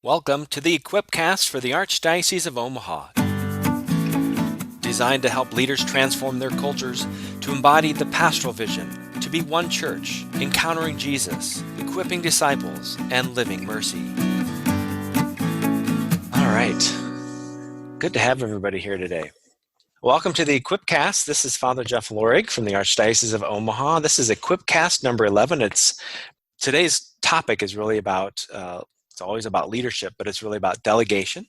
Welcome to the Equipcast for the Archdiocese of Omaha, designed to help leaders transform their cultures to embody the pastoral vision, to be one church, encountering Jesus, equipping disciples, and living mercy. All right, good to have everybody here today. Welcome to the Equipcast. This is Father Jeff Lorig from the Archdiocese of Omaha. This is Equipcast number 11. Today's topic is really about it's always about leadership, but it's really about delegation.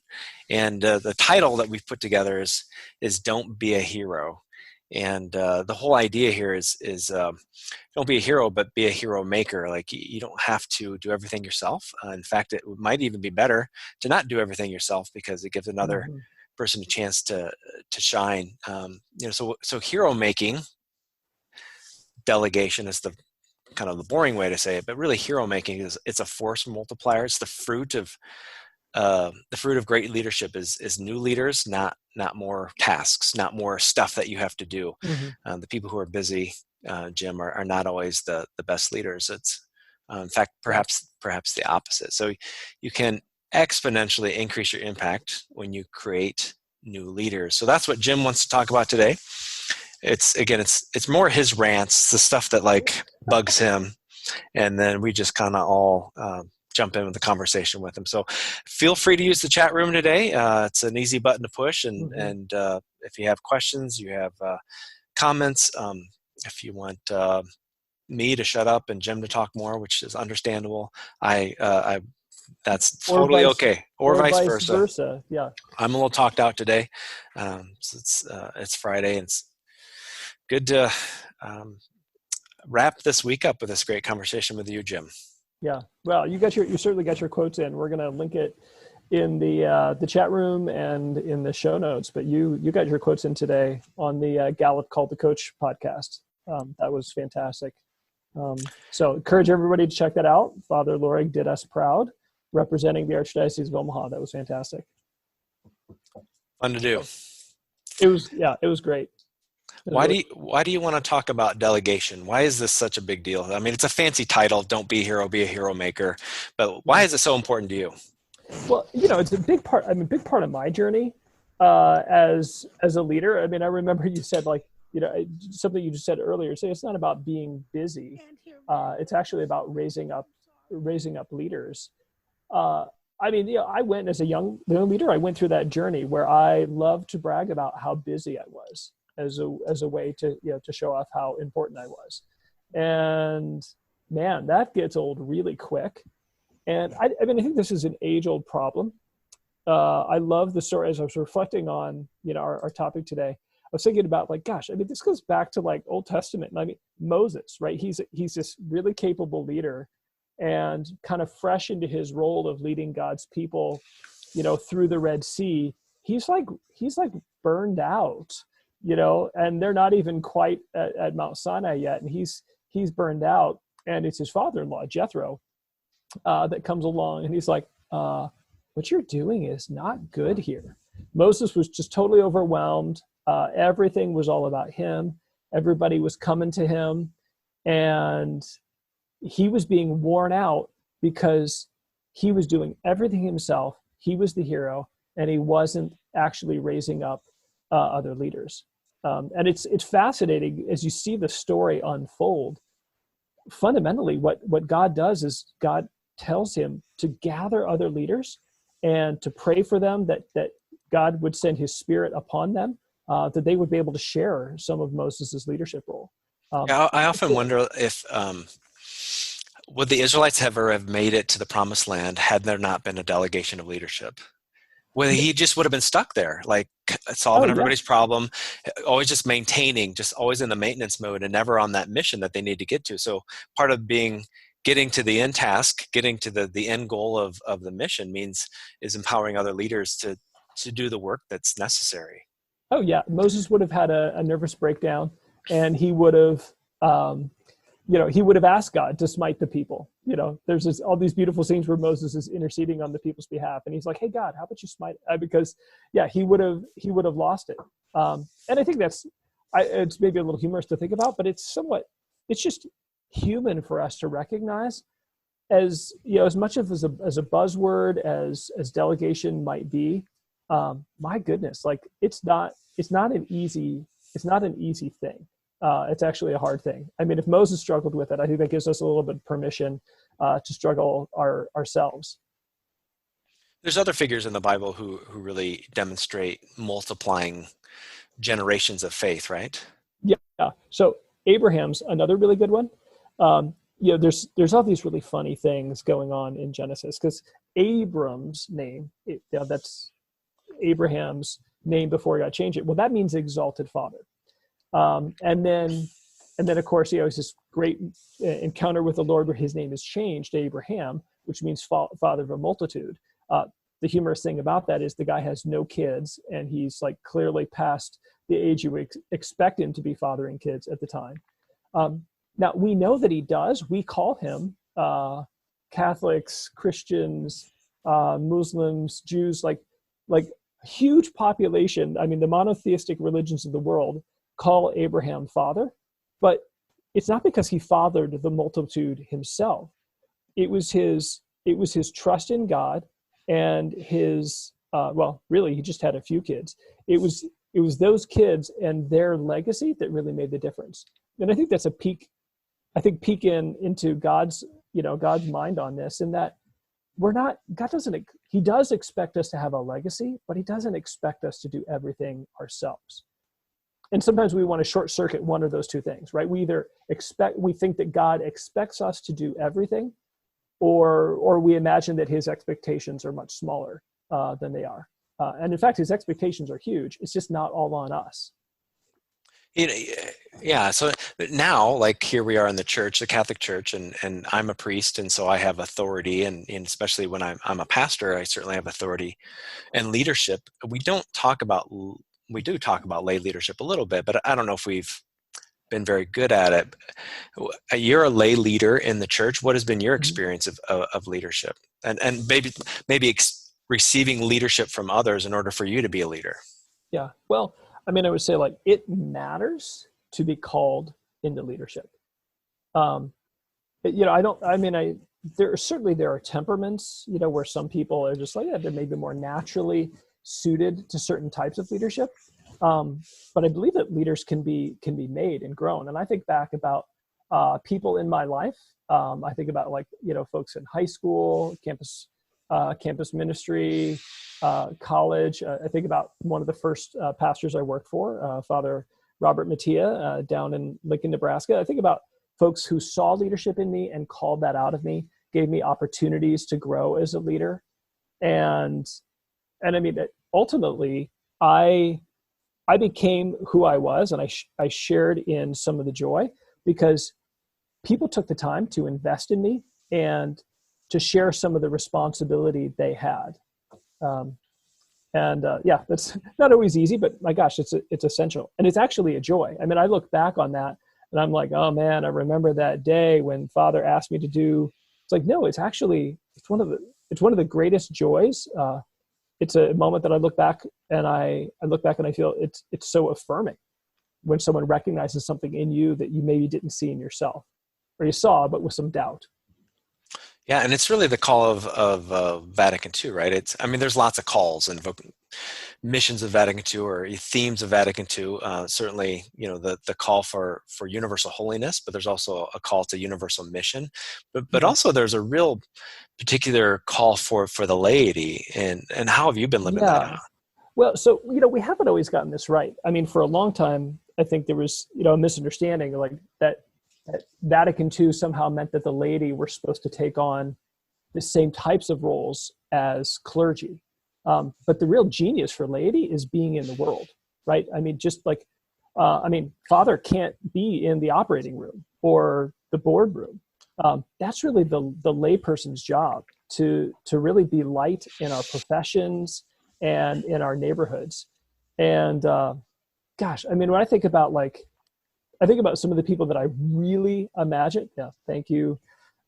And the title that we've put together is "Don't Be a Hero." And the whole idea here is don't be a hero, but be a hero maker. Like you don't have to do everything yourself. In fact, it might even be better to not do everything yourself because it gives another person a chance to shine. So hero making, delegation is the kind of the boring way to say it, but really hero making it's a force multiplier. It's the fruit of great leadership is new leaders, not more tasks, not more stuff that you have to do. The people who are busy, Jim, are not always the best leaders. It's in fact perhaps the opposite. So you can exponentially increase your impact when you create new leaders. So that's what Jim wants to talk about today. It's more his rants, the stuff that like bugs him, and then we just kind of all jump in with the conversation with him. So feel free to use the chat room today. It's an easy button to push, and if you have questions, you have comments, if you want me to shut up and Jim to talk more, which is understandable, that's totally okay, or vice versa. Yeah, I'm a little talked out today, so it's Friday, and it's good to wrap this week up with this great conversation with you, Jim. Yeah. Well, you certainly got your quotes in. We're going to link it in the chat room and in the show notes. But you got your quotes in today on the Gallup Call to Coach podcast. That was fantastic. So encourage everybody to check that out. Father Lorig did us proud, representing the Archdiocese of Omaha. That was fantastic. Fun to do. It was great. Why do you want to talk about delegation? Why is this such a big deal? I mean, it's a fancy title, don't be a hero, be a hero maker. But why is it so important to you? Well, it's a big part. I mean, big part of my journey as a leader. I mean, I remember you said something you just said earlier. Say it's not about being busy. It's actually about raising up leaders. I went as a young leader. I went through that journey where I loved to brag about how busy I was as a way to show off how important I was. And man, that gets old really quick. And I think this is an age-old problem. I love the story. As I was reflecting on our topic today, I was thinking about this goes back to Old Testament. I mean, Moses, right? He's this really capable leader and kind of fresh into his role of leading God's people, through the Red Sea. He's burned out, and they're not even quite at Mount Sinai yet. And he's burned out, and it's his father-in-law, Jethro, that comes along, and he's like, what you're doing is not good here. Moses was just totally overwhelmed. Everything was all about him. Everybody was coming to him, and he was being worn out because he was doing everything himself. He was the hero, and he wasn't actually raising up other leaders. And it's fascinating as you see the story unfold. Fundamentally, what God does is God tells him to gather other leaders and to pray for them, that God would send his spirit upon them, that they would be able to share some of Moses's leadership role. I often wonder if would the Israelites ever have made it to the promised land had there not been a delegation of leadership? Well, he just would have been stuck there, like solving everybody's problem, always just maintaining, just always in the maintenance mode and never on that mission that they need to get to. So part of getting to the end task, getting to the end goal of the mission is empowering other leaders to do the work that's necessary. Oh yeah. Moses would have had a nervous breakdown, and he would have, he would have asked God to smite the people. There's all these beautiful scenes where Moses is interceding on the people's behalf, and he's like, "Hey God, how about you smite?" Because he would have lost it. And I think it's maybe a little humorous to think about, but it's just human for us to recognize as you know, as much of as a buzzword as delegation might be, my goodness, like it's not an easy thing. It's actually a hard thing. I mean, if Moses struggled with it, I think that gives us a little bit of permission to struggle ourselves. There's other figures in the Bible who really demonstrate multiplying generations of faith, right? Yeah. So Abraham's another really good one. You know, there's all these really funny things going on in Genesis because Abram's name, that's Abraham's name before God changed it. Well, that means exalted father. And then of course, you know, it's this great encounter with the Lord where his name is changed to Abraham, which means father of a multitude. The humorous thing about that is the guy has no kids, and he's like clearly past the age you would expect him to be fathering kids at the time. Now we know that he does. We call him Catholics, Christians, Muslims, Jews, like huge population. I mean, the monotheistic religions of the world call Abraham father, but it's not because he fathered the multitude himself. It was his trust in God and his well, really, he just had a few kids. It was those kids and their legacy that really made the difference. And I think that's a peek. I think peek into God's mind on this, in that he does expect us to have a legacy, but he doesn't expect us to do everything ourselves. And sometimes we want to short circuit one of those two things, right? We think that God expects us to do everything, or we imagine that his expectations are much smaller than they are. And in fact, his expectations are huge. It's just not all on us. Yeah. So now, like, here we are in the church, the Catholic Church, and I'm a priest, and so I have authority, and especially when I'm a pastor, I certainly have authority and leadership. We do talk about lay leadership a little bit, but I don't know if we've been very good at it. You're a lay leader in the church. What has been your experience of leadership, and maybe receiving leadership from others in order for you to be a leader? Yeah. Well, I mean, I would say, like, it matters to be called into leadership. There are temperaments, where some people are just like, yeah, they're maybe more naturally suited to certain types of leadership. But I believe that leaders can be made and grown. And I think back about people in my life. I think about, like, folks in high school, campus ministry, college. I think about one of the first pastors I worked for, Father Robert Mattia, down in Lincoln, Nebraska. I think about folks who saw leadership in me and called that out of me, gave me opportunities to grow as a leader. And I mean, ultimately, I became who I was, and I shared in some of the joy because people took the time to invest in me and to share some of the responsibility they had. Yeah, that's not always easy, but my gosh, it's essential. And it's actually a joy. I mean, I look back on that and I'm like, oh man, I remember that day when Father asked me to do, it's like, no, it's one of the greatest joys. It's a moment that I look back and I feel it's so affirming when someone recognizes something in you that you maybe didn't see in yourself, or you saw, but with some doubt. Yeah, and it's really the call of Vatican II, right? There's lots of calls and missions of Vatican II or themes of Vatican II. Certainly, the call for universal holiness, but there's also a call to universal mission. But also there's a real particular call for the laity. And how have you been living that out? Well, so, we haven't always gotten this right. I mean, for a long time, I think there was, a misunderstanding, like that Vatican II somehow meant that the laity were supposed to take on the same types of roles as clergy. But the real genius for laity is being in the world, right? I mean, just like, Father can't be in the operating room or the boardroom. That's really the layperson's job, to really be light in our professions and in our neighborhoods. And gosh, I mean, when I think about some of the people that I really imagine. Yeah, thank you.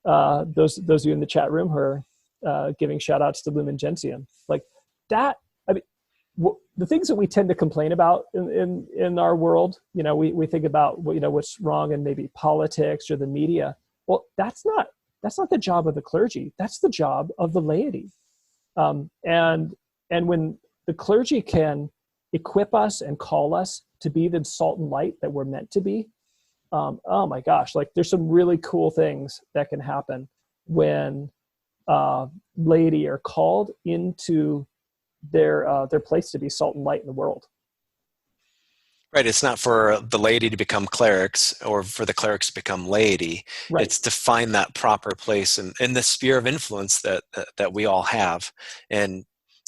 Those of you in the chat room who are giving shout outs to Lumen Gentium. Like that, I mean, the things that we tend to complain about in our world, we think about, what's wrong in maybe politics or the media. Well, that's not That's not the job of the clergy. That's the job of the laity. And when the clergy can equip us and call us to be the salt and light that we're meant to be, oh my gosh, like there's some really cool things that can happen when laity are called into their place to be salt and light in the world. Right. It's not for the laity to become clerics or for the clerics to become laity. Right. It's to find that proper place in the sphere of influence that we all have. And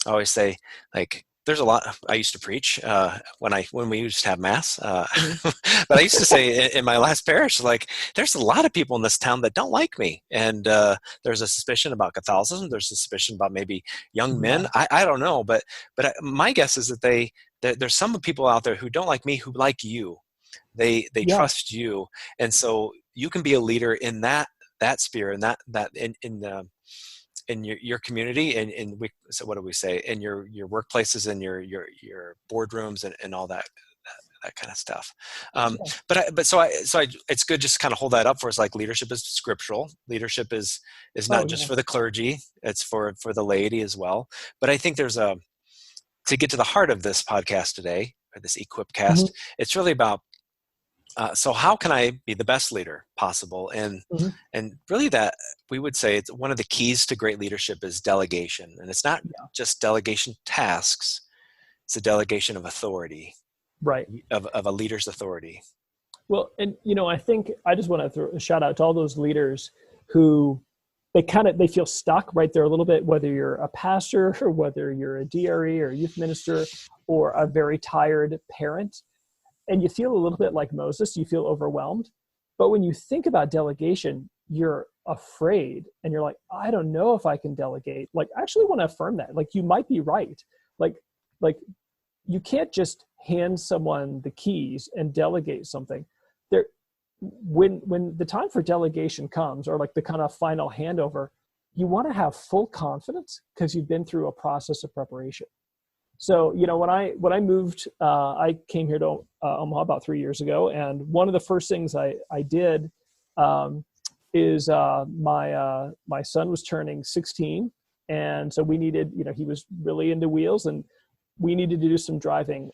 I always say, like, there's a lot. I used to preach when we used to have mass, but I used to say in my last parish, like, there's a lot of people in this town that don't like me, and there's a suspicion about Catholicism. There's a suspicion about maybe young men. I don't know, but my guess is that there's some people out there who don't like me who like you. They trust you, and so you can be a leader in that sphere, and that in your community, and so what do we say, in your workplaces and your boardrooms and all that kind of stuff. It's good just to kind of hold that up for us. Like, leadership is scriptural. Leadership is not just for the clergy. It's for the laity as well. But I think to get to the heart of this podcast today, or this Equipcast, it's really about so how can I be the best leader possible? And really, that we would say it's one of the keys to great leadership is delegation. And it's not just delegation tasks, it's a delegation of authority, right? Of a leader's authority. Well, and I think I just want to throw a shout out to all those leaders who they feel stuck right there a little bit, whether you're a pastor or whether you're a DRE or a youth minister or a very tired parent. And you feel a little bit like Moses, you feel overwhelmed. But when you think about delegation, you're afraid and you're like, I don't know if I can delegate. Like, I actually want to affirm that. Like, you might be right. Like you can't just hand someone the keys and delegate something. When the time for delegation comes, or like the kind of final handover, you want to have full confidence because you've been through a process of preparation. So, when I moved, I came here to Omaha about 3 years ago. And one of the first things I did is my son was turning 16. And so we needed, he was really into wheels, and we needed to do some driving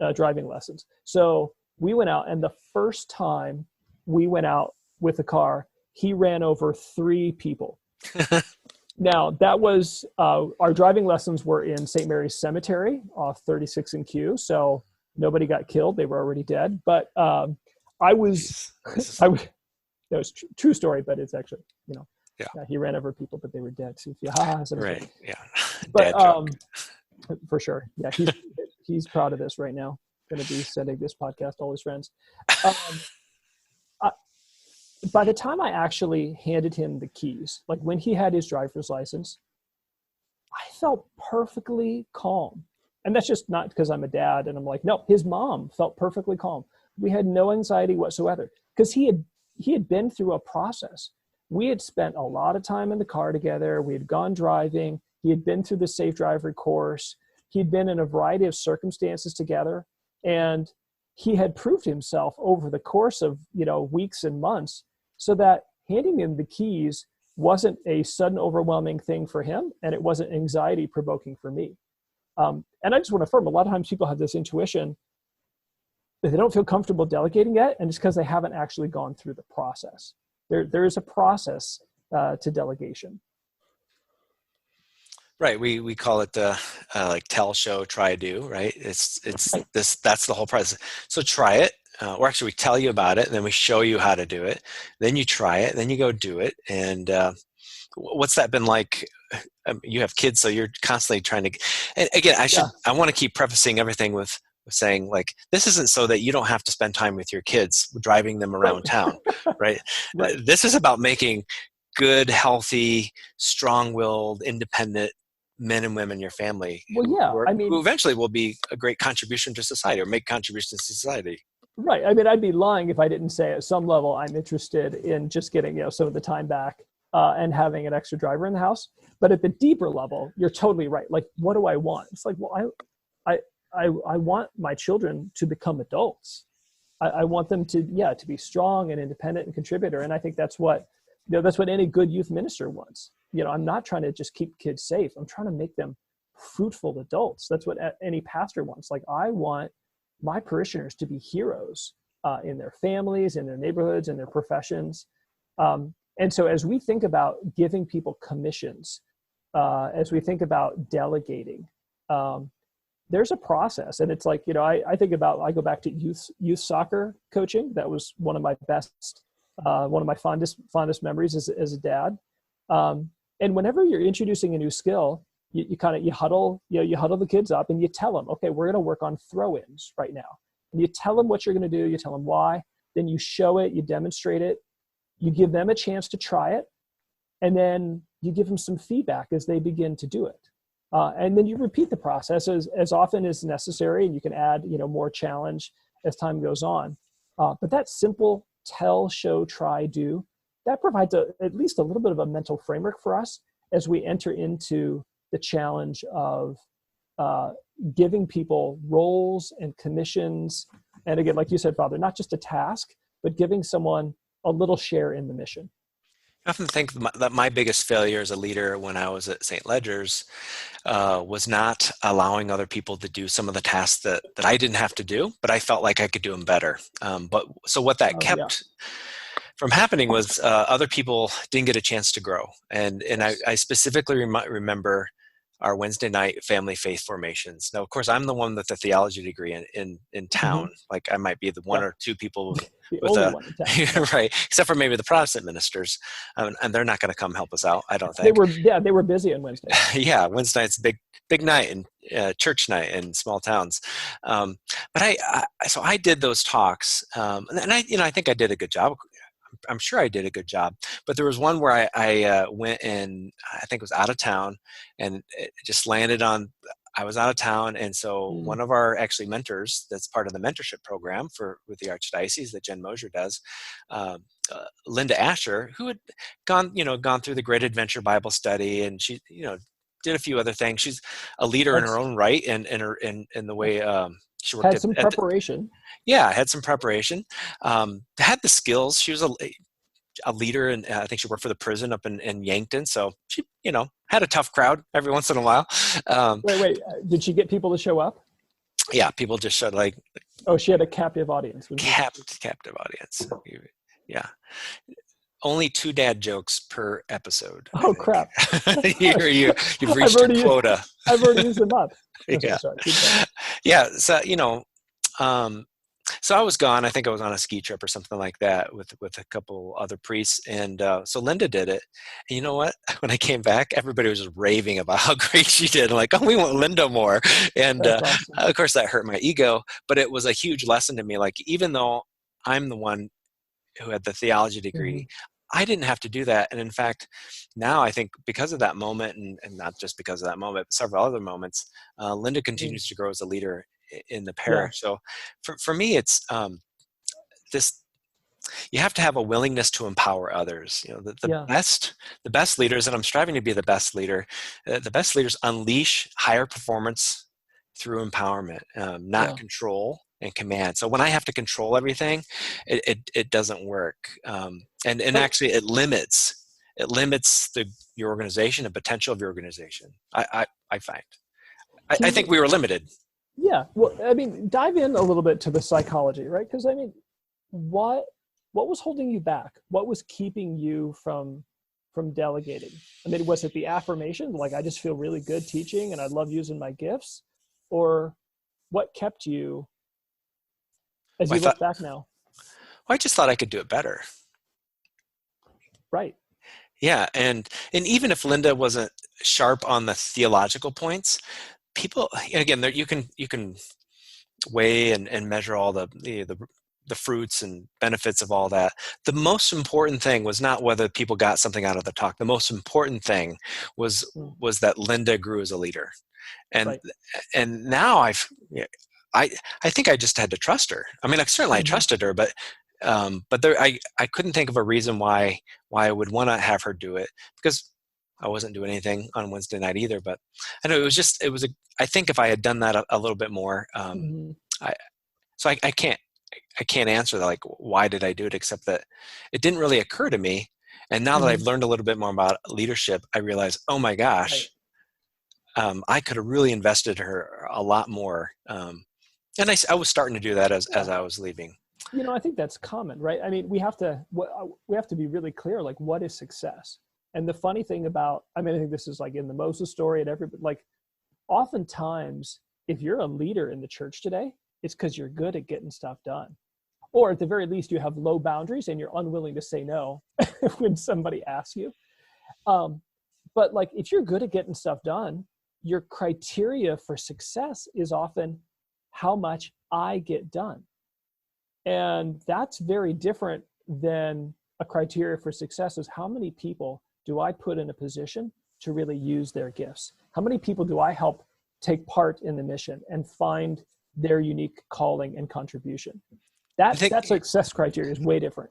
lessons. So we went out, and the first time we went out with a car, he ran over 3 people. Now, that was, our driving lessons were in St. Mary's Cemetery off 36 and Q. So nobody got killed. They were already dead. But it was true story, but it's actually, he ran over people, but they were dead. So right. Yeah. But for sure. Yeah. He's proud of this right now. Going to be sending this podcast to all his friends. By the time I actually handed him the keys, like when he had his driver's license, I felt perfectly calm. And that's just not because I'm a dad and I'm like, no, his mom felt perfectly calm. We had no anxiety whatsoever because he had been through a process. We had spent a lot of time in the car together. We had gone driving. He had been through the safe driver course. He'd been in a variety of circumstances together. And he had proved himself over the course of, weeks and months, so that handing him the keys wasn't a sudden overwhelming thing for him, and it wasn't anxiety provoking for me. And I just want to affirm, a lot of times people have this intuition that they don't feel comfortable delegating yet, and it's because they haven't actually gone through the process. There is a process to delegation. Right. We call it like tell, show, try, do. Right. It's this. That's the whole process. So try it, or actually we tell you about it, and then we show you how to do it. Then you try it, then you go do it. And what's that been like? You have kids, so you're constantly trying to. And again, I want to keep prefacing everything with saying, like, this isn't so that you don't have to spend time with your kids driving them around town, right? This is about making good, healthy, strong-willed, independent men and women in your family who eventually will be a great contribution to society or make contributions to society. Right. I mean, I'd be lying if I didn't say at some level I'm interested in just getting, some of the time back and having an extra driver in the house. But at the deeper level, you're totally right. Like, what do I want? It's like, well, I want my children to become adults. I want them to be strong and independent and contributor. And I think that's what That's what any good youth minister wants. I'm not trying to just keep kids safe. I'm trying to make them fruitful adults. That's what any pastor wants. Like, I want my parishioners to be heroes in their families, in their neighborhoods, in their professions. And so as we think about giving people commissions, as we think about delegating, there's a process. And it's like, I go back to youth soccer coaching. That was one of my one of my fondest memories as a dad. And whenever you're introducing a new skill, you huddle the kids up and you tell them, okay, we're going to work on throw-ins right now. And you tell them what you're going to do. You tell them why. Then you show it, you demonstrate it. You give them a chance to try it. And then you give them some feedback as they begin to do it. And then you repeat the process as often as necessary. And you can add, more challenge as time goes on. But that simple tell, show, try, do, that provides at least a little bit of a mental framework for us as we enter into the challenge of giving people roles and commissions. And again, like you said, Father, not just a task, but giving someone a little share in the mission. I often think that my biggest failure as a leader when I was at St. Ledger's was not allowing other people to do some of the tasks that I didn't have to do, but I felt like I could do them better. So what that kept from happening was other people didn't get a chance to grow. And I specifically remember our Wednesday night family faith formations. Now, of course, I'm the one with the theology degree in town. Mm-hmm. Like, I might be the one or two people with a, right, except for maybe the Protestant ministers, and they're not going to come help us out, I don't think. They were busy on Wednesday. Yeah, Wednesday night's big night and church night in small towns. But so I did those talks, and I think I did a good job. I'm sure I did a good job, but there was one where I went and I think it was out of town, and it just landed on, I was out of town. And so one of our actually mentors that's part of the mentorship program with the Archdiocese that Jen Mosier does, Linda Asher, who had gone through the Great Adventure Bible Study, and she, did a few other things. She's a leader in her own right, and in the way she worked had some preparation. Had some preparation. Had the skills. She was a leader, and I think she worked for the prison up in Yankton. So she, had a tough crowd every once in a while. Wait, did she get people to show up? Yeah, people just showed like. Oh, she had a captive audience. Captive audience. Yeah. Only 2 dad jokes per episode. Oh, crap. You've reached a quota. I've already used them up. Yeah. Yeah. So, so I was gone. I think I was on a ski trip or something like that with a couple other priests. And so Linda did it. And you know what? When I came back, everybody was just raving about how great she did. Like, oh, we want Linda more. And awesome. Of course, that hurt my ego. But it was a huge lesson to me. Like, even though I'm the one who had the theology degree, I didn't have to do that. And in fact, now I think because of that moment, and not just because of that moment, but several other moments, Linda continues to grow as a leader in the parish. So for me, it's this, you have to have a willingness to empower others. The best leaders, and I'm striving to be the best leader, the best leaders unleash higher performance through empowerment, not control and command. So when I have to control everything, it doesn't work. And actually it limits your organization, the potential of your organization. I find. I think we were limited. Yeah. Well, I mean, dive in a little bit to the psychology, right? Because I mean, what was holding you back? What was keeping you from delegating? I mean, was it the affirmation? Like, I just feel really good teaching and I love using my gifts? Or what kept you as you look back now? Well, I just thought I could do it better. Right. Yeah. And even if Linda wasn't sharp on the theological points, people, again, you can weigh and measure all the fruits and benefits of all that. The most important thing was not whether people got something out of the talk. The most important thing was that Linda grew as a leader. And now I think I just had to trust her. I mean, I trusted her, but I couldn't think of a reason why I would want to have her do it, because I wasn't doing anything on Wednesday night either. But I know I think if I had done that a little bit more, I can't answer that, like, why did I do it, except that it didn't really occur to me And now that I've learned a little bit more about leadership, I realize, oh my Right. gosh, I could have really invested her a lot more. And I was starting to do that as Yeah. I was leaving. I think that's common, right? I mean, we have to be really clear, like, what is success? And the funny thing about, I mean, I think this is like in the Moses story and like, oftentimes, if you're a leader in the church today, it's because you're good at getting stuff done. Or at the very least, you have low boundaries and you're unwilling to say no when somebody asks you. Um, but like, if you're good at getting stuff done, your criteria for success is often how much I get done. And that's very different than a criteria for success is how many people do I put in a position to really use their gifts? How many people do I help take part in the mission and find their unique calling and contribution? I think, That success criteria is way different.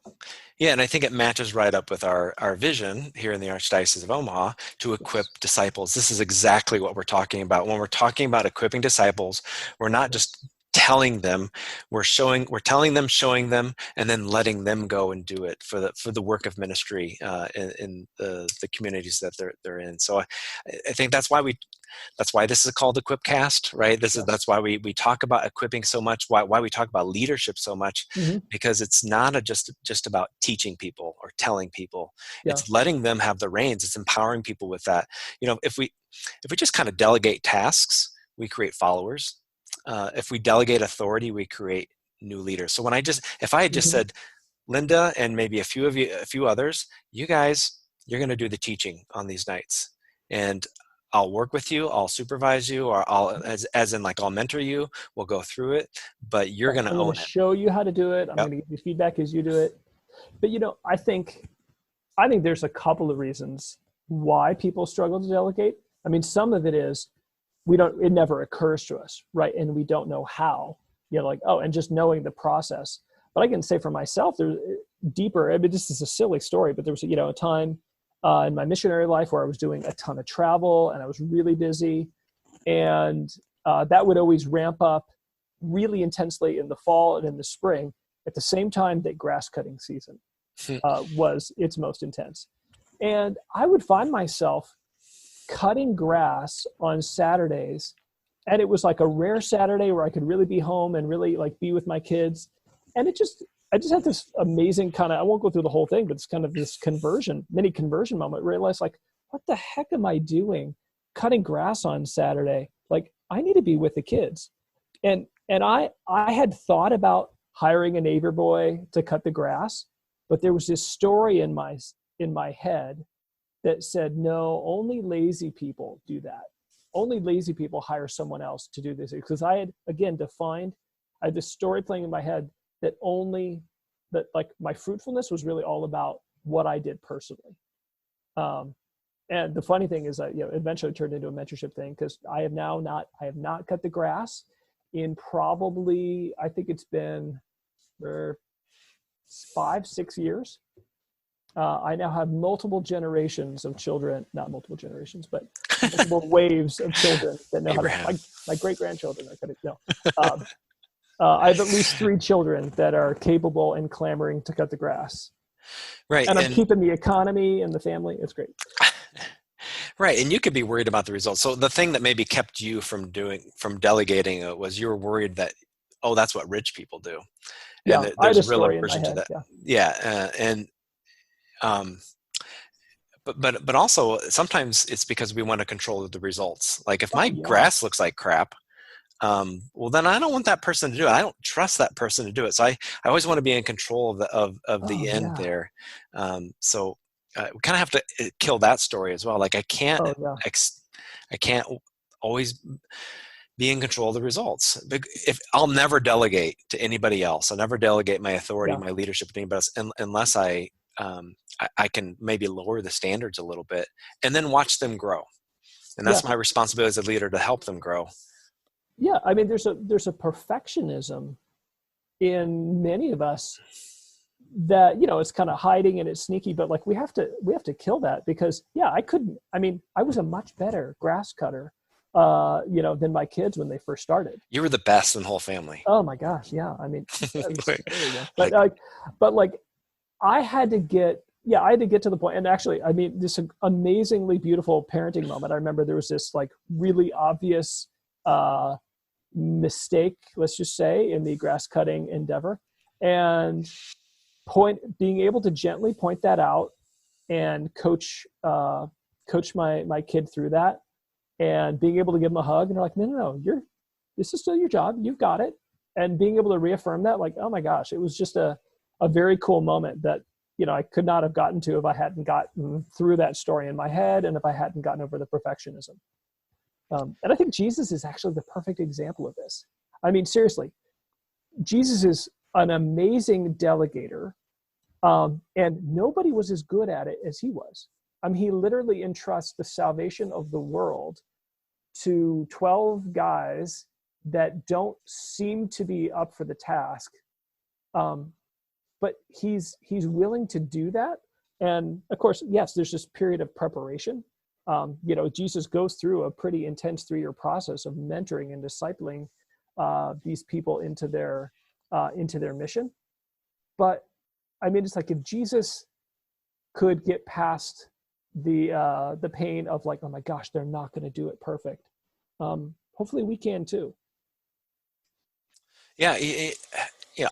yeah, and I think it matches right up with our vision here in the Archdiocese of Omaha to equip Yes. disciples. This is exactly what we're talking about. When we're talking about equipping disciples, we're not just telling them, we're telling them, showing them, and then letting them go and do it for the work of ministry in the communities that they're in. So I think that's why this is called Equipcast, right? Yes. That's why we talk about equipping so much, why we talk about leadership so much, Mm-hmm. because it's not just about teaching people or telling people. Yeah. It's letting them have the reins. It's empowering people with that. If we just kind of delegate tasks, we create followers. If we delegate authority, we create new leaders. So if I had just Mm-hmm. said, Linda and maybe a few others, you guys, you're going to do the teaching on these nights, and I'll work with you, I'll supervise you, or as in like I'll mentor you, we'll go through it, but you're Right. going to I'm going own to it. show you how to do it. I'm Yep. going to give you feedback as you do it. But I think there's a couple of reasons why people struggle to delegate. I mean, some of it is it never occurs to us, right? And we don't know how, like, oh, and just knowing the process. But I can say for myself, there's deeper, I mean, this is a silly story, but there was, a time in my missionary life where I was doing a ton of travel and I was really busy. And that would always ramp up really intensely in the fall and in the spring at the same time that grass cutting season was its most intense. And I would find myself cutting grass on Saturdays. And it was like a rare Saturday where I could really be home and really like be with my kids. And I just had this amazing kind of, I won't go through the whole thing, but it's kind of this mini conversion moment where I realized, like, what the heck am I doing cutting grass on Saturday? Like, I need to be with the kids. And I had thought about hiring a neighbor boy to cut the grass, but there was this story in my head that said, no, only lazy people do that. Only lazy people hire someone else to do this. Because I had, again, I had this story playing in my head that like my fruitfulness was really all about what I did personally. And the funny thing is that, eventually turned into a mentorship thing because I have not cut the grass in probably, I think it's been 5-6 years. I now have multiple generations of children, not multiple generations, but multiple waves of children that know Abraham. how to, my great-grandchildren are going to know. I have at least 3 children that are capable and clamoring to cut the grass. Right. And I'm keeping the economy and the family. It's great. Right. And you could be worried about the results. So the thing that maybe kept you from delegating it was you were worried that, oh, that's what rich people do. And Yeah, I had there's a a real story in my aversion to head. that. Yeah. Yeah. But also sometimes it's because we want to control the results. Like if my grass looks like crap, well, then I don't want that person to do it. I don't trust that person to do it. So I always want to be in control of the end there. So we kind of have to kill that story as well. Like I can't always be in control of the results. If I'll never delegate to anybody else, I'll never delegate my authority, my leadership to anybody else, unless I can maybe lower the standards a little bit and then watch them grow. And that's my responsibility as a leader to help them grow. Yeah. I mean, there's a perfectionism in many of us that, it's kind of hiding and it's sneaky, but like we have to kill that because I was a much better grass cutter, than my kids when they first started. You were the best in the whole family. Oh my gosh. Yeah. I mean, but I had to get yeah, I had to get to the point. And actually, I mean, this amazingly beautiful parenting moment. I remember there was this like really obvious uh, mistake, let's just say, in the grass cutting endeavor, and being able to gently point that out and coach my kid through that, and being able to give them a hug, and they're like, no, this is still your job, you've got it, and being able to reaffirm that, like, oh my gosh, it was just a very cool moment that, you know, I could not have gotten to if I hadn't gotten through that story in my head, and if I hadn't gotten over the perfectionism. And I think Jesus is actually the perfect example of this. I mean, seriously, Jesus is an amazing delegator, and nobody was as good at it as he was. I mean, he literally entrusts the salvation of the world to 12 guys that don't seem to be up for the task. But he's willing to do that. And of course, yes, there's this period of preparation. You know, Jesus goes through a pretty intense 3-year process of mentoring and discipling these people into their mission. But I mean, it's like, if Jesus could get past the pain of like, oh my gosh, they're not going to do it perfect. Hopefully we can too. Yeah,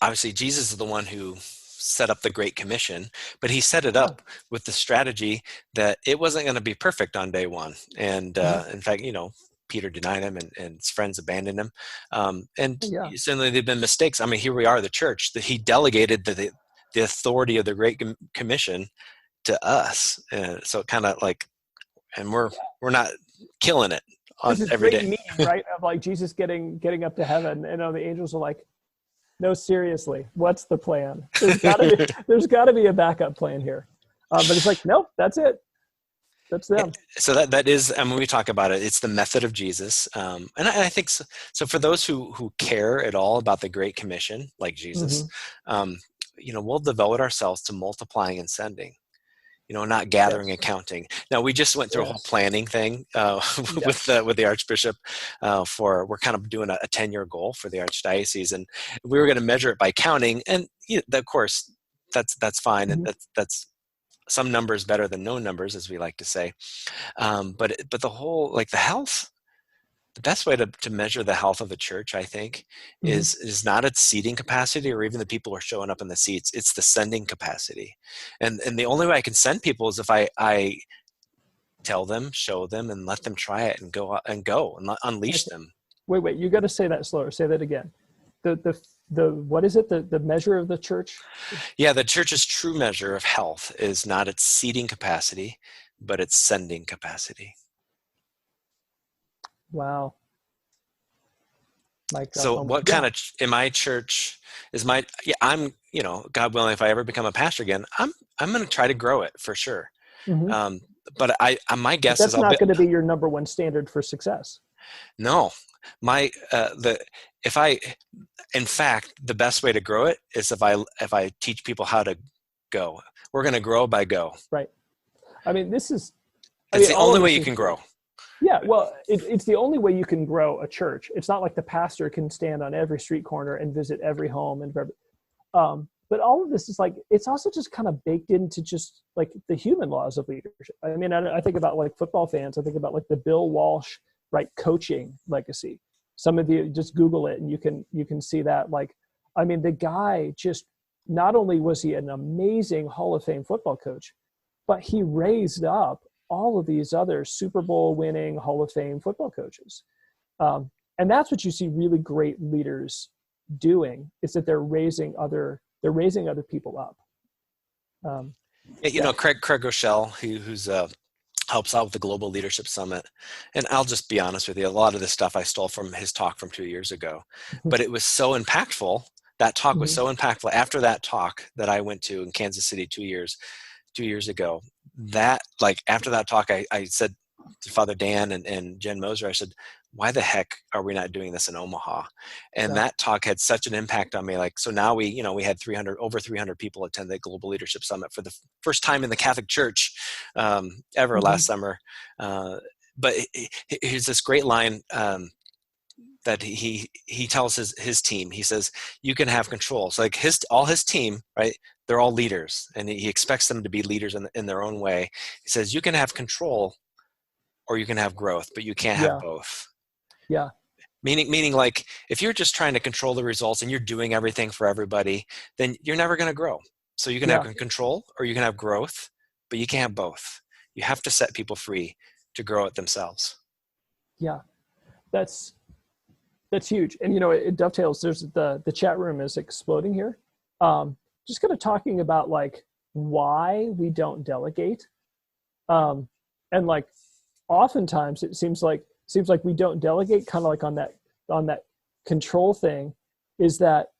obviously Jesus is the one who set up the Great Commission, but he set it up with the strategy that it wasn't going to be perfect on day one. And in fact, you know, Peter denied him, and his friends abandoned him. And certainly there've been mistakes. I mean, here we are, the church, that he delegated the authority of the Great Commission to us. So it kind of like, and we're not killing it on every day. Meme, right? Of like Jesus getting up to heaven, and the angels are like, no, seriously, what's the plan? There's gotta be a backup plan here. But it's like, nope, that's it. That's them. So that is, and when we talk about it, it's the method of Jesus. And I think so for those who care at all about the Great Commission, like Jesus, you know, we'll devote ourselves to multiplying and sending, you know, not gathering and counting. Now, we just went through a whole planning thing with the Archbishop we're kind of doing a 10-year goal for the Archdiocese, and we were going to measure it by counting. And you know, of course, that's fine, and that's some numbers better than no numbers, as we like to say. But the whole, like, the health. The best way to measure the health of a church, I think, is not its seating capacity or even the people who are showing up in the seats. It's the sending capacity. And the only way I can send people is if I tell them, show them, and let them try it and go and unleash them. Wait, you got to say that slower. Say that again. The what is it? The measure of the church? Yeah, the church's true measure of health is not its seating capacity, but its sending capacity. Wow. So what kind of, in my church is I'm, you know, God willing, if I ever become a pastor again, I'm going to try to grow it for sure. But my guess is that's not going to be your number one standard for success. No, in fact, the best way to grow it is if I teach people how to go. We're going to grow by go. Right. I mean, it's the only way you can grow. Yeah, well, it's the only way you can grow a church. It's not like the pastor can stand on every street corner and visit every home. But all of this is like, it's also just kind of baked into just like the human laws of leadership. I mean, I think about like football fans. I think about like the Bill Walsh, right, coaching legacy. Some of you just Google it and you can see that. Like, I mean, the guy just, not only was he an amazing Hall of Fame football coach, but he raised up all of these other Super Bowl winning Hall of Fame football coaches. And that's what you see really great leaders doing, is that they're raising other people up. You know, Craig Rochelle, who's helps out with the Global Leadership Summit. And I'll just be honest with you, a lot of this stuff I stole from his talk from 2 years ago, but it was so impactful. That talk was so impactful. After that talk that I went to in Kansas City 2 years ago, that, like, after that talk, I said to Father Dan and Jen Moser, I said, why the heck are we not doing this in Omaha? And that talk had such an impact on me. Like, so now we had over 300 people attend the Global Leadership Summit for the first time in the Catholic Church ever last summer. But here's this great line that he tells his team. He says, you can have control. So like all his team, right? they're all leaders, and he expects them to be leaders in their own way. He says, you can have control or you can have growth, but you can't have Yeah. both. Yeah. Meaning like, if you're just trying to control the results and you're doing everything for everybody, then you're never going to grow. So you can have Yeah. control or you can have growth, but you can't have both. You have to set people free to grow it themselves. Yeah. That's huge. And, it dovetails. There's the chat room is exploding here. Just kind of talking about like why we don't delegate. And like, oftentimes it seems like we don't delegate kind of like on that control thing, is that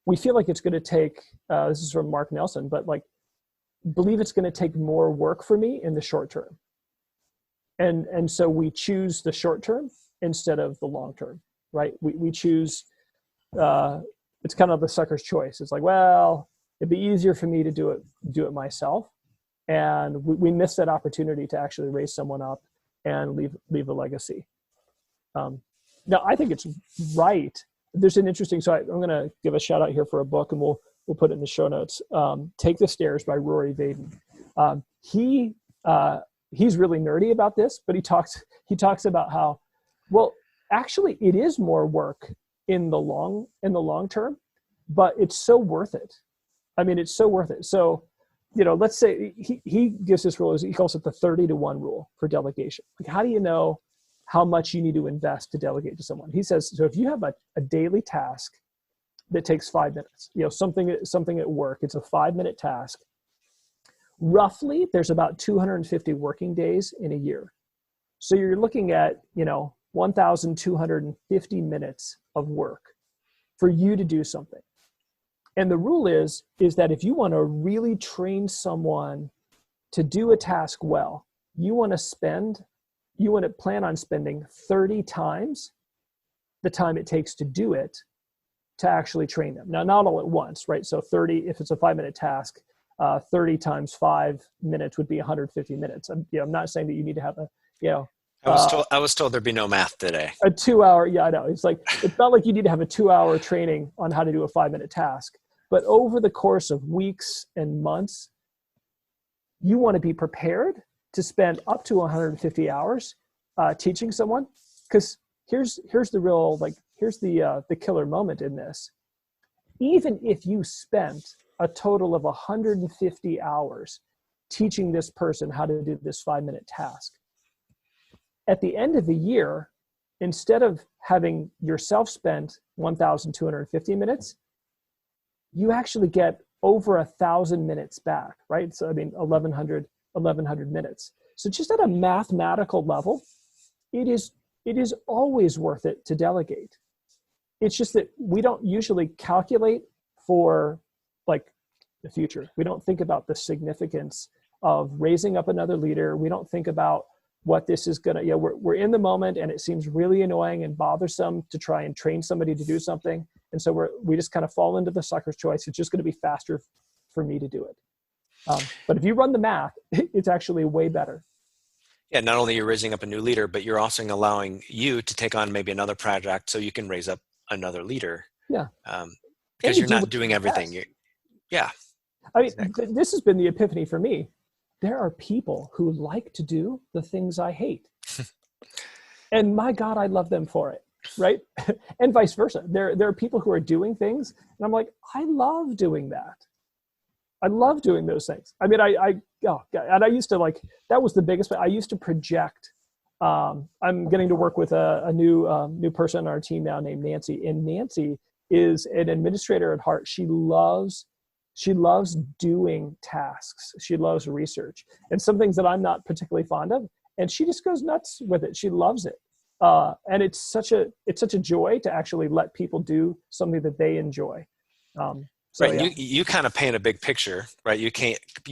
we feel like it's going to take, this is from Mark Nelson, but like, believe it's going to take more work for me in the short term. And so we choose the short term instead of the long term, right? We choose, it's kind of the sucker's choice. It's like, well, it'd be easier for me to do it myself. And we miss that opportunity to actually raise someone up and leave a legacy. Now, I think it's right. There's an interesting, so I'm going to give a shout out here for a book, and we'll put it in the show notes. Take the Stairs by Rory Vaden. He's really nerdy about this, but he talks about how, well, actually it is more work in the long term, but it's so worth it. I mean, it's so worth it. So, let's say he gives this rule, he calls it the 30-to-1 rule for delegation. Like, how do you know how much you need to invest to delegate to someone? He says, so if you have a daily task that takes 5 minutes, something at work, it's a 5-minute task. Roughly, there's about 250 working days in a year. So you're looking at, 1,250 minutes of work for you to do something. And the rule is that if you want to really train someone to do a task well, you want to plan on spending 30 times the time it takes to do it to actually train them. Now, not all at once, right? So 30, if it's a 5-minute task, 30 times 5 minutes would be 150 minutes. I'm not saying that you need to have I was told there'd be no math today. A 2-hour, yeah, I know. It's not like you need to have a 2-hour training on how to do a 5-minute task. But over the course of weeks and months, you want to be prepared to spend up to 150 hours teaching someone. Because here's the real, here's the killer moment in this. Even if you spent a total of 150 hours teaching this person how to do this 5-minute task, at the end of the year, instead of having yourself spend 1,250 minutes, you actually get over 1,000 minutes back, right? So, 1,100 minutes. So just at a mathematical level, it is always worth it to delegate. It's just that we don't usually calculate for the future. We don't think about the significance of raising up another leader. We don't think about what this is going to, we're in the moment, and it seems really annoying and bothersome to try and train somebody to do something. And so we just kind of fall into the sucker's choice. It's just going to be faster for me to do it. But if you run the math, it's actually way better. Yeah, not only you're raising up a new leader, but you're also allowing you to take on maybe another project so you can raise up another leader. Yeah. Because you're not doing everything. Yeah. Exactly. This has been the epiphany for me. There are people who like to do the things I hate. And my God, I love them for it, right? And vice versa. There are people who are doing things, and I'm like, I love doing that. I love doing those things. And I used to that was the biggest, I used to project. I'm getting to work with a new person on our team now named Nancy. And Nancy is an administrator at heart. She loves doing tasks. She loves research, and some things that I'm not particularly fond of. And she just goes nuts with it. She loves it. And it's such a joy to actually let people do something that they enjoy. Right. Yeah. You kind of paint a big picture, right? You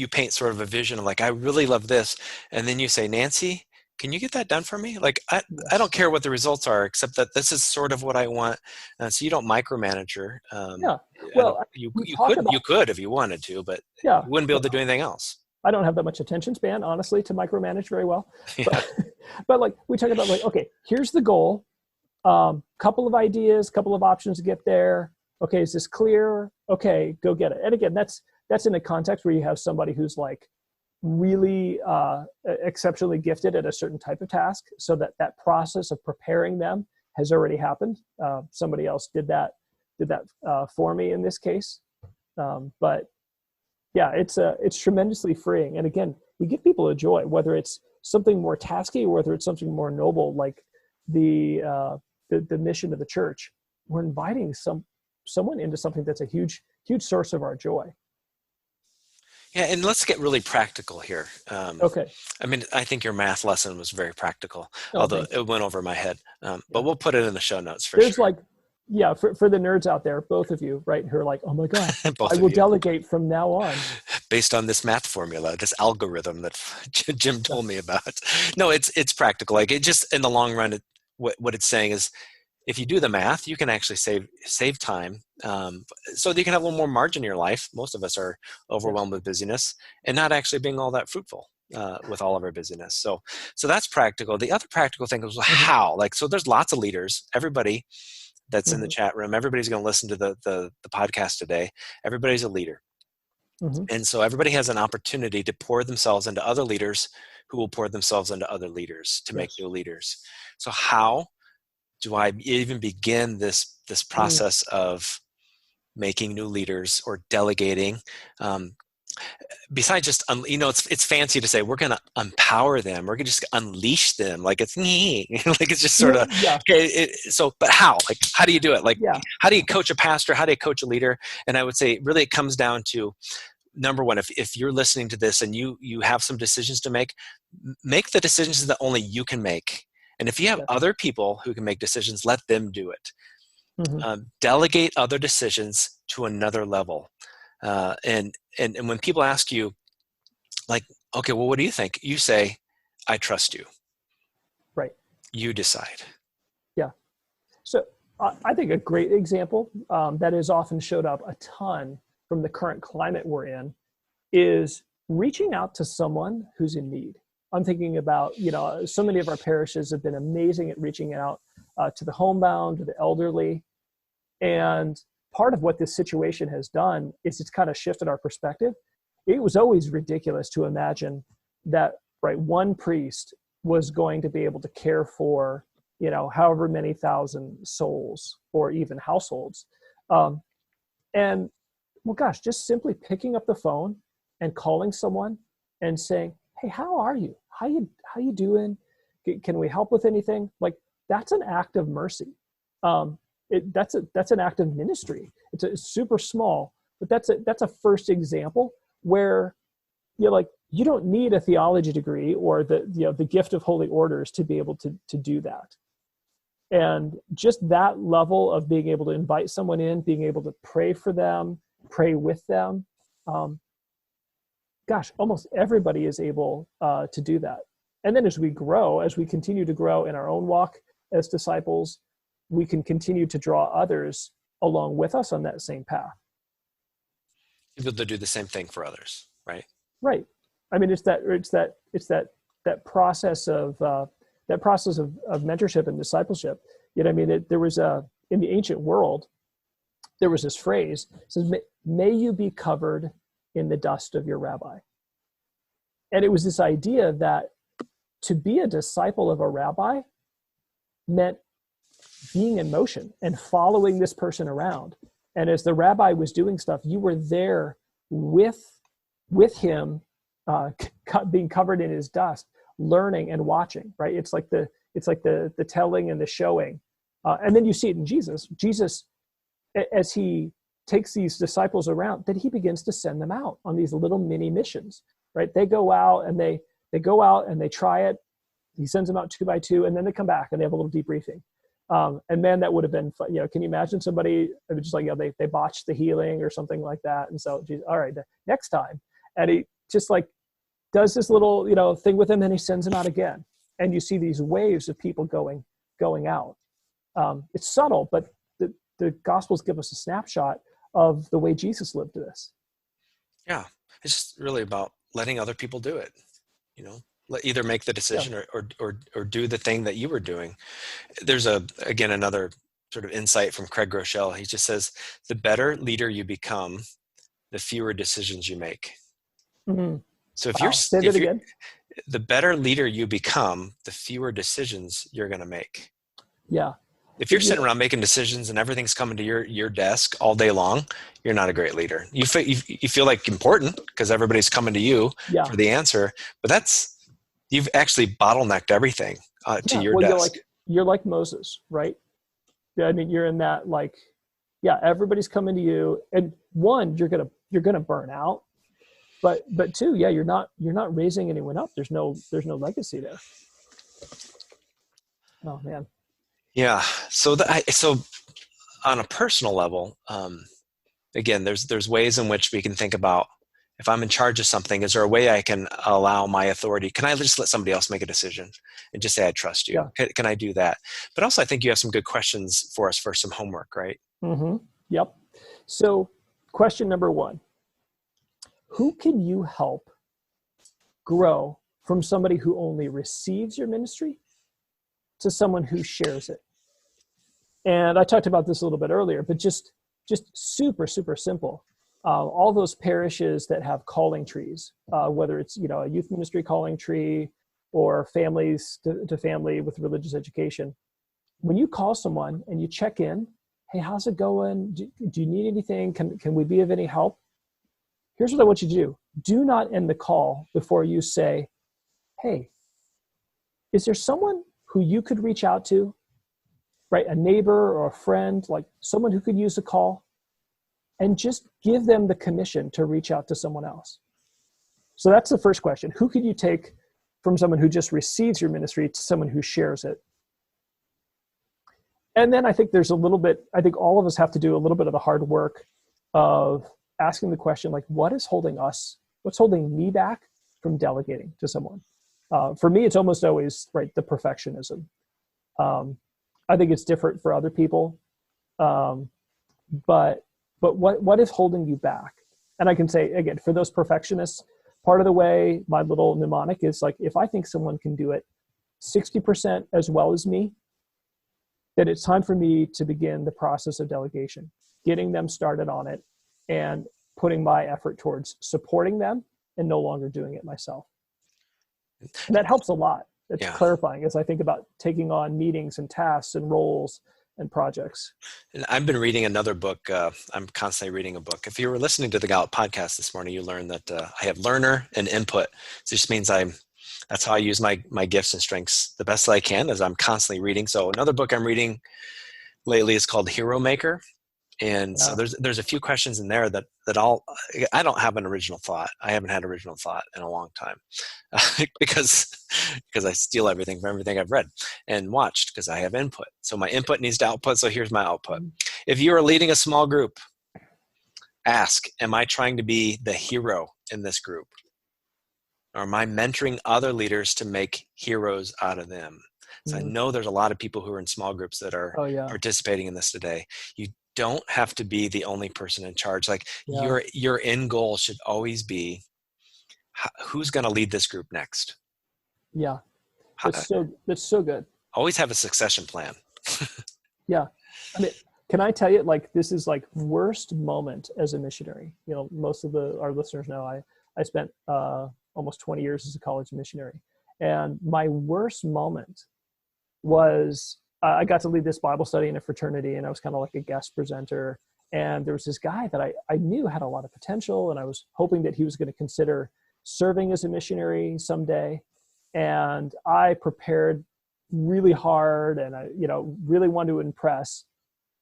paint sort of a vision of I really love this. And then you say, Nancy, can you get that done for me? I don't care what the results are, except that this is sort of what I want. So you don't micromanage her. Yeah. Well, you could if you wanted to, but you wouldn't be able to do anything else. I don't have that much attention span, honestly, to micromanage very well. Yeah. But we talk about okay, here's the goal. Couple of ideas, couple of options to get there. Okay, is this clear? Okay, go get it. And again, that's that's in a context where you have somebody who's like really exceptionally gifted at a certain type of task, so that process of preparing them has already happened. Somebody else did that for me in this case. But yeah, it's tremendously freeing. And again, you give people a joy, whether it's something more tasky or whether it's something more noble, like the mission of the church. We're inviting someone into something that's a huge source of our joy. Yeah, and let's get really practical here. Okay. I mean, I think your math lesson was very practical, Oh, although it went over my head. But yeah. we'll put it in the show notes for There's sure. like, yeah, for the nerds out there, both of you, right, who are like, oh my God, Both I of will you. delegate from now on. Based on this math formula, this algorithm that Jim told me about. No, it's practical. Like, it just, in the long run, what it's saying is, if you do the math, you can actually save time, so that you can have a little more margin in your life. Most of us are overwhelmed with busyness and not actually being all that fruitful with all of our busyness. So that's practical. The other practical thing is how. Like, so there's lots of leaders. Everybody that's in the chat room, everybody's going to listen to the podcast today. Everybody's a leader. And so everybody has an opportunity to pour themselves into other leaders who will pour themselves into other leaders to make new leaders. So how do I even begin this process of making new leaders or delegating? Besides just, it's fancy to say we're going to empower them, we're going to just unleash them, like it's like it's just sort of okay. But how? Like, how do you do it? Like, how do you coach a pastor? How do you coach a leader? And I would say, really, it comes down to, number one, if you're listening to this and you have some decisions to make the decisions that only you can make. And if you have other people who can make decisions, let them do it. Delegate other decisions to another level. And when people ask you, like, okay, well, what do you think? You say, I trust you. Right. You decide. Yeah. So I think a great example that has often showed up a ton from the current climate we're in is reaching out to someone who's in need. I'm thinking about, so many of our parishes have been amazing at reaching out to the homebound, to the elderly. And part of what this situation has done is it's kind of shifted our perspective. It was always ridiculous to imagine that, right, one priest was going to be able to care for, however many thousand souls or even households. And well, gosh, just simply picking up the phone and calling someone and saying, hey, how are you? How you doing? Can we help with anything? Like, that's an act of mercy. That's an act of ministry. It's super small, but that's a first example where you don't need a theology degree or the gift of holy orders to be able to do that. And just that level of being able to invite someone in, being able to pray for them, pray with them. Gosh, almost everybody is able to do that. And then as we continue to grow in our own walk as disciples, we can continue to draw others along with us on that same path. People to do the same thing for others, right? Right. I mean, it's that process of mentorship and discipleship. I mean, there was in the ancient world, there was this phrase, it says, may you be covered in the dust of your rabbi. And it was this idea that to be a disciple of a rabbi meant being in motion and following this person around. And as the rabbi was doing stuff, you were there with him, being covered in his dust, learning and watching, right? It's like the telling and the showing. And then you see it in Jesus. Jesus, as he takes these disciples around, then he begins to send them out on these little mini missions, right? They go out and they try it. He sends them out 2 by 2, and then they come back and they have a little debriefing. And man, that would have been fun. Can you imagine somebody just like, they botched the healing or something like that. And so, geez, all right, next time. And he just like does this little, thing with him, and he sends them out again. And you see these waves of people going out. It's subtle, but the Gospels give us a snapshot of the way Jesus lived this. Yeah. It's just really about letting other people do it, either make the decision or do the thing that you were doing. There's again, another sort of insight from Craig Groeschel. He just says, the better leader you become, the fewer decisions you make. Mm-hmm. So if Wow. Say that again. the better leader you become, the fewer decisions you're going to make. Yeah. If you're sitting around making decisions and everything's coming to your desk all day long, you're not a great leader. You feel like important because everybody's coming to you for the answer, but you've actually bottlenecked everything to your well, desk. you're like Moses, right? Yeah, I mean, you're in that, like, yeah, everybody's coming to you, and one, you're gonna burn out, but two, yeah, you're not raising anyone up. There's no legacy there. Oh man. Yeah. So on a personal level, again, there's ways in which we can think about, if I'm in charge of something, is there a way I can allow my authority? Can I just let somebody else make a decision and just say, I trust you? Yeah. Can I do that? But also, I think you have some good questions for us for some homework, right? Mm-hmm. Yep. So question number 1, who can you help grow from somebody who only receives your ministry to someone who shares it? And I talked about this a little bit earlier, but just super, super simple. All those parishes that have calling trees, whether it's, a youth ministry calling tree or families to family with religious education. When you call someone and you check in, hey, how's it going? Do you need anything? Can we be of any help? Here's what I want you to do. Do not end the call before you say, hey, is there someone who you could reach out to? Right? A neighbor or a friend, like someone who could use a call, and just give them the commission to reach out to someone else. So that's the first question. Who could you take from someone who just receives your ministry to someone who shares it? And then I think I think all of us have to do a little bit of the hard work of asking the question, like, what's holding me back from delegating to someone? For me, it's almost always, right, the perfectionism. I think it's different for other people. But what is holding you back? And I can say, again, for those perfectionists, part of the way my little mnemonic is, like, if I think someone can do it 60% as well as me, then it's time for me to begin the process of delegation, getting them started on it and putting my effort towards supporting them and no longer doing it myself. And that helps a lot. It's clarifying as I think about taking on meetings and tasks and roles and projects. And I've been reading another book. I'm constantly reading a book. If you were listening to the Gallup podcast this morning, you learned that I have learner and input. So it just means that's how I use my gifts and strengths the best that I can, as I'm constantly reading. So another book I'm reading lately is called Hero Maker. And so there's a few questions in there that I don't have an original thought. I haven't had original thought in a long time because I steal everything from everything I've read and watched, because I have input. So my input needs to output. So here's my output. If you are leading a small group, ask, am I trying to be the hero in this group? Or am I mentoring other leaders to make heroes out of them? So I know there's a lot of people who are in small groups that are participating in this today. You don't have to be the only person in charge. Like your end goal should always be, who's going to lead this group next? Yeah. That's so good. Always have a succession plan. Yeah. I mean, can I tell you, like, this is like worst moment as a missionary. Most of our listeners know I spent almost 20 years as a college missionary. And my worst moment was, I got to lead this Bible study in a fraternity, and I was kind of like a guest presenter. And there was this guy that I knew had a lot of potential, and I was hoping that he was going to consider serving as a missionary someday. And I prepared really hard, and I, really wanted to impress,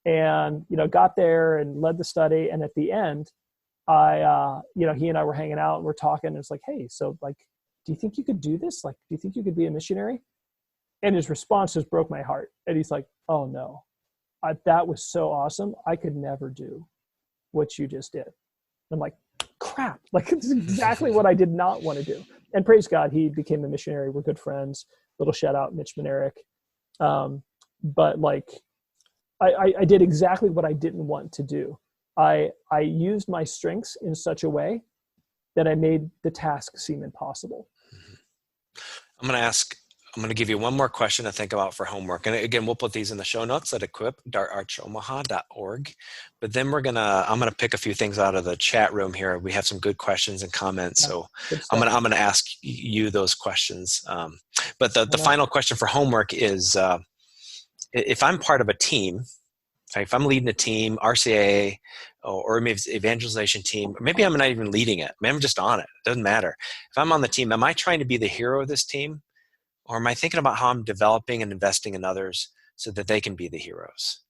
and, got there and led the study. And at the end, he and I were hanging out and we're talking, and it's like, hey, so, like, do you think you could do this? Like, do you think you could be a missionary? And his response just broke my heart. And he's like, oh no, that was so awesome. I could never do what you just did. I'm like, crap. Like, it's exactly what I did not want to do. And praise God, he became a missionary. We're good friends. Little shout out, Mitch Minerick. But like, I did exactly what I didn't want to do. I used my strengths in such a way that I made the task seem impossible. I'm going to ask I'm going to give you one more question to think about for homework. And again, we'll put these in the show notes at equip.archomaha.org. But then I'm going to pick a few things out of the chat room here. We have some good questions and comments. Yeah, So good I'm stuff. going to ask you those questions. But the Why not? final question for homework is, if I'm part of a team, if I'm leading a team, RCA, or maybe it's evangelization team, or maybe I'm not even leading it. Maybe I'm just on it. It doesn't matter. If I'm on the team, am I trying to be the hero of this team? Or am I thinking about how I'm developing and investing in others so that they can be the heroes?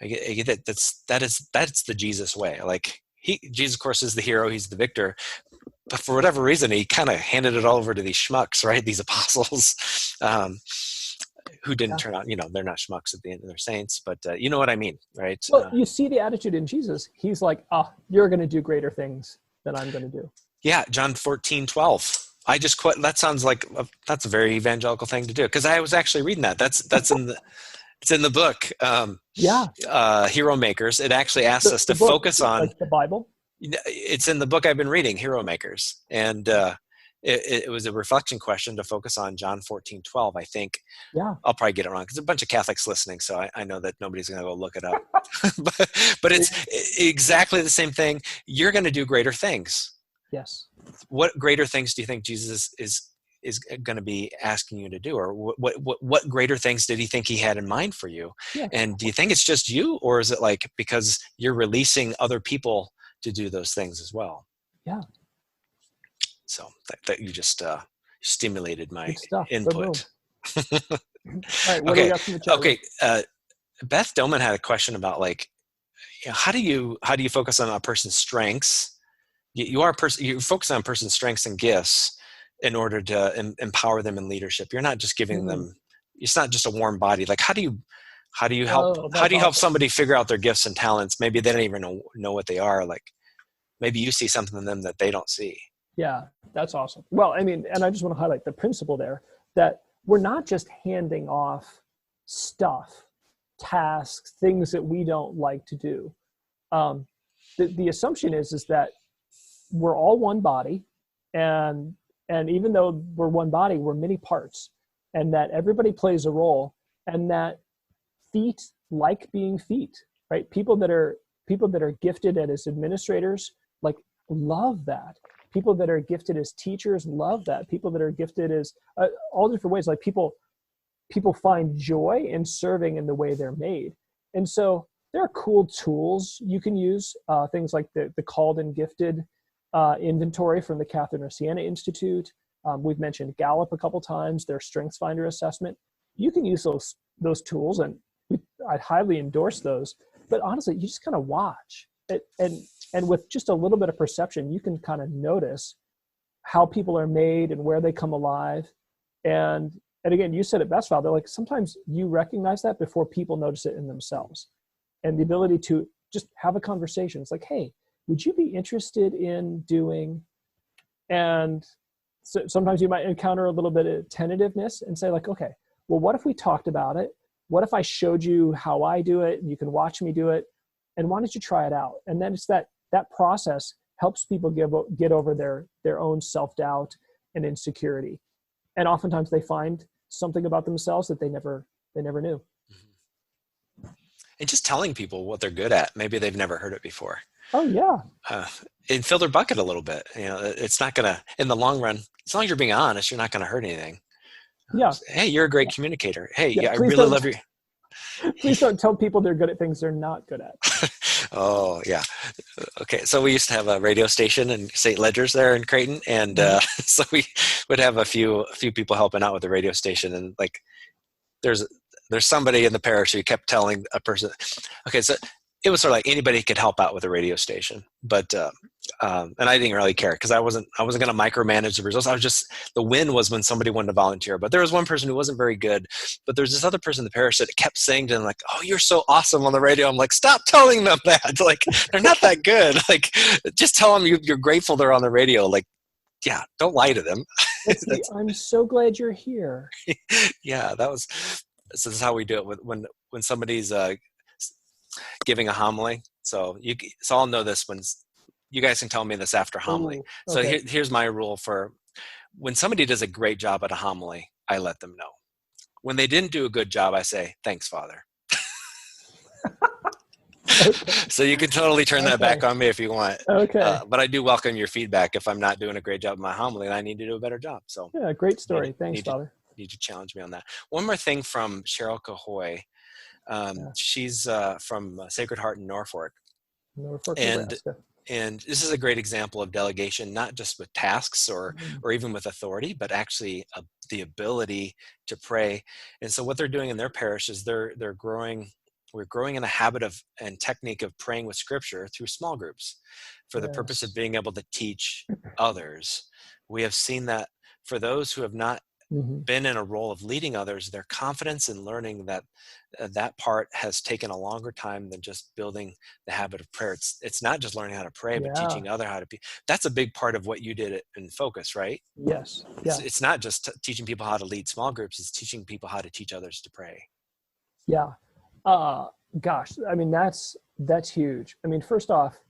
I get that. That's the Jesus way. Like Jesus, of course, is the hero. He's the victor. But for whatever reason, he kind of handed it all over to these schmucks, right? These apostles, who didn't Yeah. turn out. They're not schmucks at the end. They're saints, but you know what I mean, right? Well, you see the attitude in Jesus. He's like, you're going to do greater things than I'm going to do. Yeah, John 14:12. I just quit. That sounds like that's a very evangelical thing to do, because I was actually reading that. That's in the it's in the book. Yeah. Hero Makers. It actually asks us to The book, focus on. like the Bible. It's in the book I've been reading, Hero Makers, and it was a reflection question to focus on John 14:12. I think. Yeah. I'll probably get it wrong because a bunch of Catholics listening, so I know that nobody's going to go look it up. but it's exactly the same thing. You're going to do greater things. Yes. What greater things do you think Jesus is going to be asking you to do, or what greater things did he think he had in mind for you? Yeah. And do you think it's just you, or is it like because you're releasing other people to do those things as well? Yeah. So that you just stimulated my stuff. input. All right, what do we got from the chat? Okay. Beth Doman had a question about how do you focus on a person's strengths? You focus on a person's strengths and gifts in order to empower them in leadership. You're not just giving them. It's not just a warm body. Like how do you help? How do you help somebody figure out their gifts and talents? Maybe they don't even know what they are. Like maybe you see something in them that they don't see. Yeah, that's awesome. Well, I mean, and I just want to highlight the principle there that we're not just handing off stuff, tasks, things that we don't like to do. The assumption is that we're all one body, and even though we're one body, we're many parts, and that everybody plays a role, and that feet like being feet, right? People that are gifted as administrators, like, love that. People that are gifted as teachers love that. People that are gifted as all different ways, like people find joy in serving in the way they're made. And so there are cool tools you can use, things like the called and gifted inventory from the Catherine or Siena Institute. We've mentioned Gallup a couple times, their Strengths Finder assessment. You can use those tools, and I'd highly endorse those. But honestly, you just kind of watch it, and with just a little bit of perception, you can kind of notice how people are made and where they come alive. And again, you said it best, Father, like sometimes you recognize that before people notice it in themselves. And the ability to just have a conversation. It's like, hey, would you be interested in doing? And so sometimes you might encounter a little bit of tentativeness and say like, okay, well, what if we talked about it? What if I showed you how I do it and you can watch me do it? And why don't you try it out? And then it's that process helps people get over their own self-doubt and insecurity. And oftentimes they find something about themselves that they never knew. And just telling people what they're good at. Maybe they've never heard it before. Oh yeah. And fill their bucket a little bit. It's not gonna, in the long run, as long as you're being honest, you're not gonna hurt anything. Yeah. Hey, you're a great communicator. Hey, yeah, I really love you. Please don't tell people they're good at things they're not good at. Oh yeah. Okay. So we used to have a radio station in St. Ledger's there in Creighton. And so we would have a few people helping out with the radio station. And like, there's somebody in the parish who kept telling a person, okay, so it was sort of like anybody could help out with a radio station, but and I didn't really care because I wasn't going to micromanage the results. The win was when somebody wanted to volunteer. But there was one person who wasn't very good, but there's this other person in the parish that kept saying to them like, "Oh, you're so awesome on the radio." I'm like, stop telling them that. Like, they're not that good. Like, just tell them you're grateful they're on the radio. Like, yeah, don't lie to them. I'm so glad you're here. Yeah, this is how we do it when somebody's giving a homily. So I'll know this when you guys can tell me this after homily. Ooh, okay. So here's my rule for when somebody does a great job at a homily, I let them know. When they didn't do a good job, I say, thanks, Father. Okay. So you can totally turn that back on me if you want. Okay. But I do welcome your feedback if I'm not doing a great job of my homily and I need to do a better job. So Yeah, great story. Thanks, Father. Need to challenge me on that. One more thing from Cheryl Cahoy. She's from Sacred Heart in Norfolk. Norfolk, And Nebraska. And this is a great example of delegation, not just with tasks or even with authority, but actually the ability to pray. And so what they're doing in their parish is we're growing in a habit of and technique of praying with scripture through small groups for the purpose of being able to teach others. We have seen that for those who have not been in a role of leading others, their confidence in learning that that part has taken a longer time than just building the habit of prayer. It's not just learning how to pray, but teaching other how to be. That's a big part of what you did in Focus, right? Yes. Yeah. It's not just teaching people how to lead small groups. It's teaching people how to teach others to pray. Yeah. Gosh, I mean, that's huge. I mean, first off,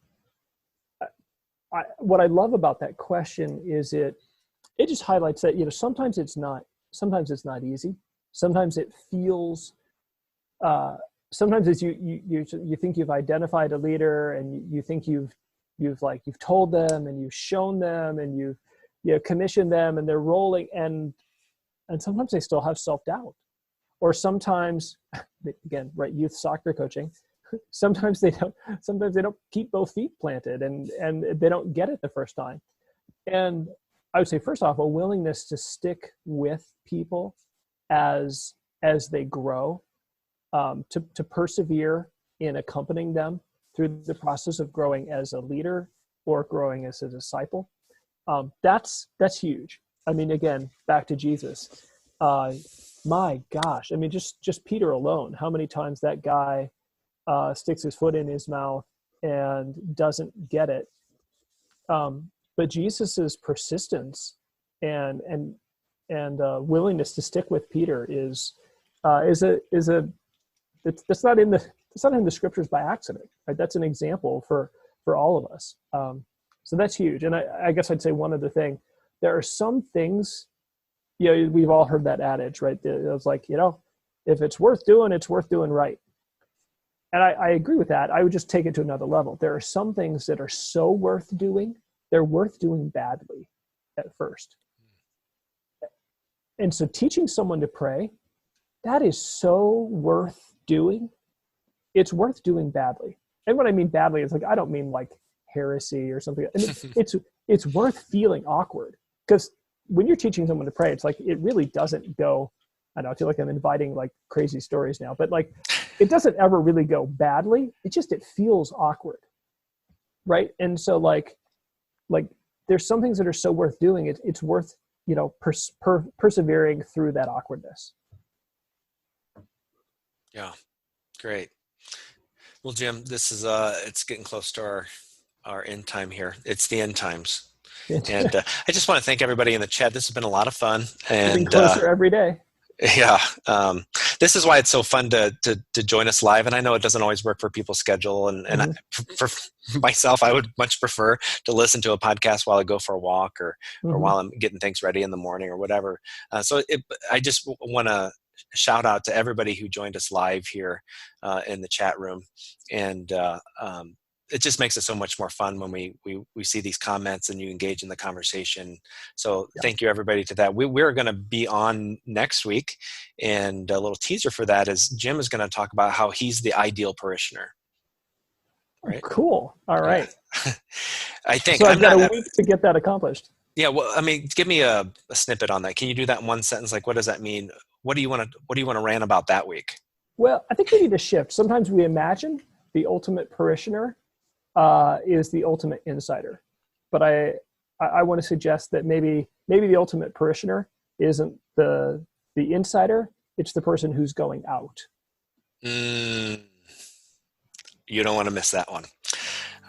what I love about that question is it just highlights that, sometimes it's not easy. Sometimes it feels, sometimes it's you think you've identified a leader and you think you've told them and you've shown them and you've commissioned them and they're rolling and sometimes they still have self-doubt. Or sometimes, again, right, youth soccer coaching, sometimes they don't keep both feet planted and they don't get it the first time. And I would say, first off, a willingness to stick with people as they grow, to persevere in accompanying them through the process of growing as a leader or growing as a disciple. That's huge. I mean, again, back to Jesus. My gosh, I mean, just Peter alone, how many times that guy sticks his foot in his mouth and doesn't get it. But Jesus's persistence and willingness to stick with Peter is that's not in the scriptures by accident, right? That's an example for all of us. So that's huge. And I guess I'd say one other thing. There are some things, we've all heard that adage, right? It's like, if it's worth doing, it's worth doing right. And I agree with that. I would just take it to another level. There are some things that are so worth doing, they're worth doing badly at first. And so teaching someone to pray, that is so worth doing. It's worth doing badly. And what I mean badly is I don't mean like heresy or something. I mean, it's worth feeling awkward, because when you're teaching someone to pray, it's like, it really doesn't go, I feel like I'm inviting like crazy stories now, but like, it doesn't ever really go badly. It feels awkward. Right. And so like there's some things that are so worth doing. It's worth, persevering through that awkwardness. Yeah. Great. Well, Jim, this is, it's getting close to our end time here. It's the end times. And I just want to thank everybody in the chat. This has been a lot of fun. And getting closer every day. Yeah. This is why it's so fun to join us live. And I know it doesn't always work for people's schedule. And for myself, I would much prefer to listen to a podcast while I go for a walk or while I'm getting things ready in the morning or whatever. I just want to shout out to everybody who joined us live here in the chat room. And it just makes it so much more fun when we see these comments and you engage in the conversation. So Thank you everybody to that. We're going to be on next week, and a little teaser for that is Jim is going to talk about how he's the ideal parishioner. Right? Cool. All right. Yeah. I think so. I've got a week to get that accomplished. Yeah. Well, I mean, give me a snippet on that. Can you do that in one sentence? Like, what does that mean? What do you want to rant about that week? Well, I think we need to shift. Sometimes we imagine the ultimate parishioner is the ultimate insider, but I want to suggest that maybe the ultimate parishioner isn't the insider; it's the person who's going out. You don't want to miss that one.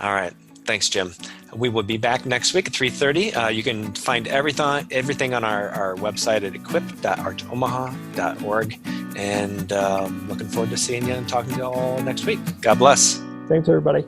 All right, thanks, Jim. We will be back next week at 3:30. You can find everything on our website at equip.archomaha.org, and looking forward to seeing you and talking to you all next week. God bless. Thanks, everybody.